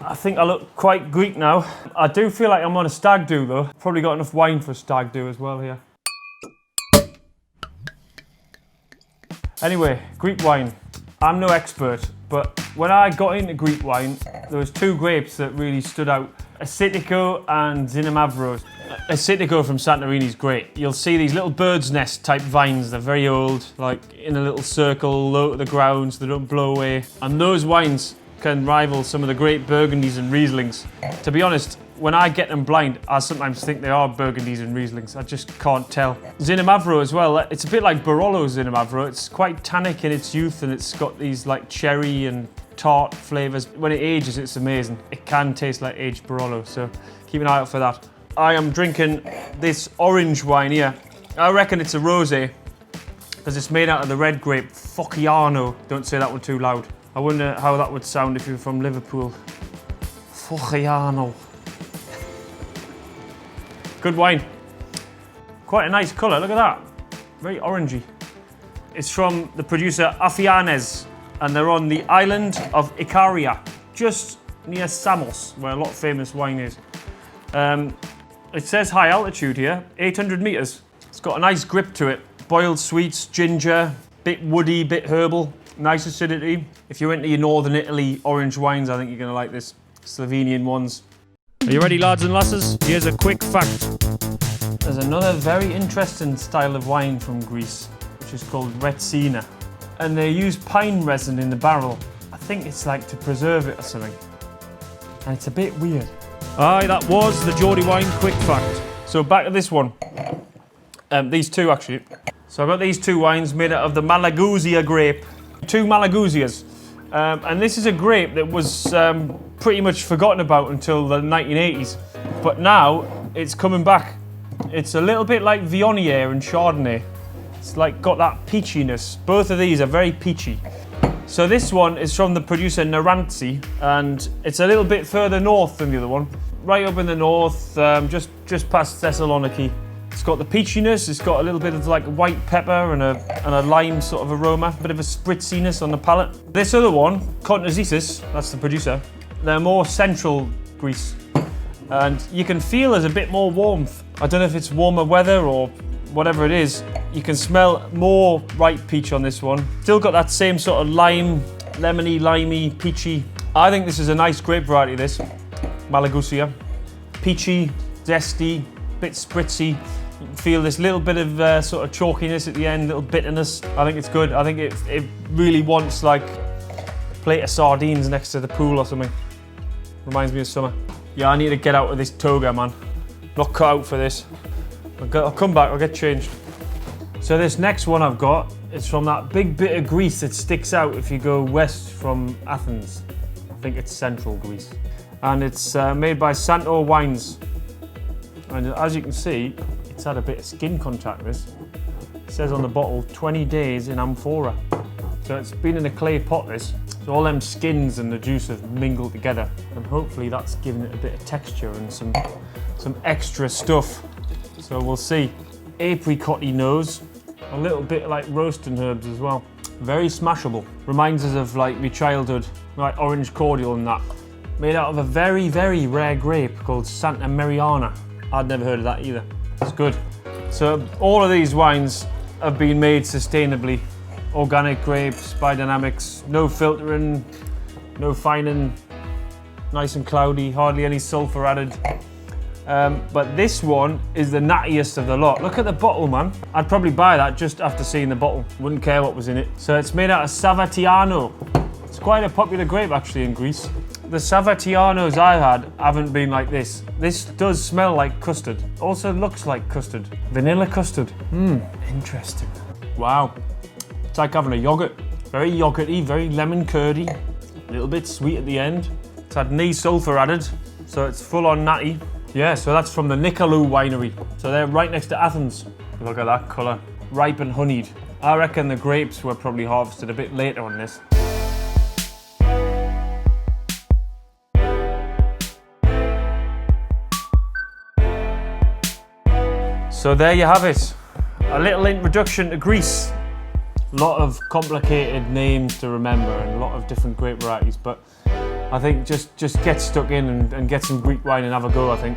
I think I look quite Greek now. I do feel like I'm on a stag do though. Probably got enough wine for a stag do as well here. Anyway, Greek wine. I'm no expert, but when I got into Greek wine, there was two grapes that really stood out. Acetico and Zinamavros. Acetico from Santorini is great. You'll see these little bird's nest type vines. They're very old, like in a little circle, low to the ground, so they don't blow away. And those wines can rival some of the great Burgundies and Rieslings. To be honest, when I get them blind, I sometimes think they are Burgundies and Rieslings. I just can't tell. Zinamavro as well, it's a bit like Barolo Zinamavro. It's quite tannic in its youth and it's got these like cherry and tart flavours. When it ages, it's amazing. It can taste like aged Barolo, so keep an eye out for that. I am drinking this orange wine here. I reckon it's a Rosé, because it's made out of the red grape, Foggiano. Don't say that one too loud. I wonder how that would sound if you were from Liverpool. Foggiano. Good wine. Quite a nice colour, look at that. Very orangey. It's from the producer Afianes, and they're on the island of Ikaria, just near Samos, where a lot of famous wine is. It says high altitude here, 800 metres. It's got a nice grip to it. Boiled sweets, ginger, bit woody, bit herbal, nice acidity. If you're into your northern Italy orange wines, I think you're gonna like this. Slovenian ones. Are you ready, lads and lasses? Here's a quick fact. There's another very interesting style of wine from Greece, which is called Cena. And they use pine resin in the barrel. I think it's like to preserve it or something. And it's a bit weird. Aye, that was the Geordie Wine quick fact. So back to this one. These two actually. So I've got these two wines made out of the Malaguzia grape. Two Malagouzias. And this is a grape that was pretty much forgotten about until the 1980s. But now it's coming back. It's a little bit like Viognier and Chardonnay. It's like got that peachiness. Both of these are very peachy. So this one is from the producer Nerantzi, and it's a little bit further north than the other one. Right up in the north, just past Thessaloniki. It's got the peachiness, it's got a little bit of like white pepper and a lime sort of aroma, a bit of a spritziness on the palate. This other one, Kontozisis, that's the producer, they're more central Greece. And you can feel there's a bit more warmth. I don't know if it's warmer weather or whatever it is. You can smell more ripe peach on this one. Still got that same sort of lime, lemony, limey, peachy. I think this is a nice grape variety, this. Malagousia. Peachy, zesty, bit spritzy. You can feel this little bit of sort of chalkiness at the end, little bitterness. I think it's good. I think it really wants like a plate of sardines next to the pool or something. Reminds me of summer. Yeah, I need to get out of this toga, man. Not cut out for this. I'll come back, I'll get changed. So this next one I've got is from that big bit of Greece that sticks out if you go west from Athens. I think it's central Greece. And it's made by Sant'Or wines. And as you can see, it's had a bit of skin contact, this. It says on the bottle, 20 days in amphora. So it's been in a clay pot, this. So all them skins and the juice have mingled together. And hopefully that's given it a bit of texture and some extra stuff. So we'll see. Apricot-y nose. A little bit like roasting herbs as well. Very smashable. Reminds us of like my childhood, like orange cordial and that. Made out of a very, very rare grape called Santameriana. I'd never heard of that either. It's good. So all of these wines have been made sustainably. Organic grapes, biodynamics, no filtering, no fining, nice and cloudy, hardly any sulfur added. But this one is the nattiest of the lot. Look at the bottle, man. I'd probably buy that just after seeing the bottle. Wouldn't care what was in it. So it's made out of Savatiano. It's quite a popular grape actually in Greece. The Savatianos I've had haven't been like this. This does smell like custard. Also looks like custard. Vanilla custard. Interesting. Wow. It's like having a yogurt. Very yogurty, very lemon curdy. A little bit sweet at the end. It's had no sulfur added, so it's full on natty. Yeah, so that's from the Nikolou winery. So they're right next to Athens. Look at that colour. Ripe and honeyed. I reckon the grapes were probably harvested a bit later on this. So there you have it. A little introduction to Greece. A lot of complicated names to remember and a lot of different grape varieties, but I think just get stuck in and get some Greek wine and have a go, I think.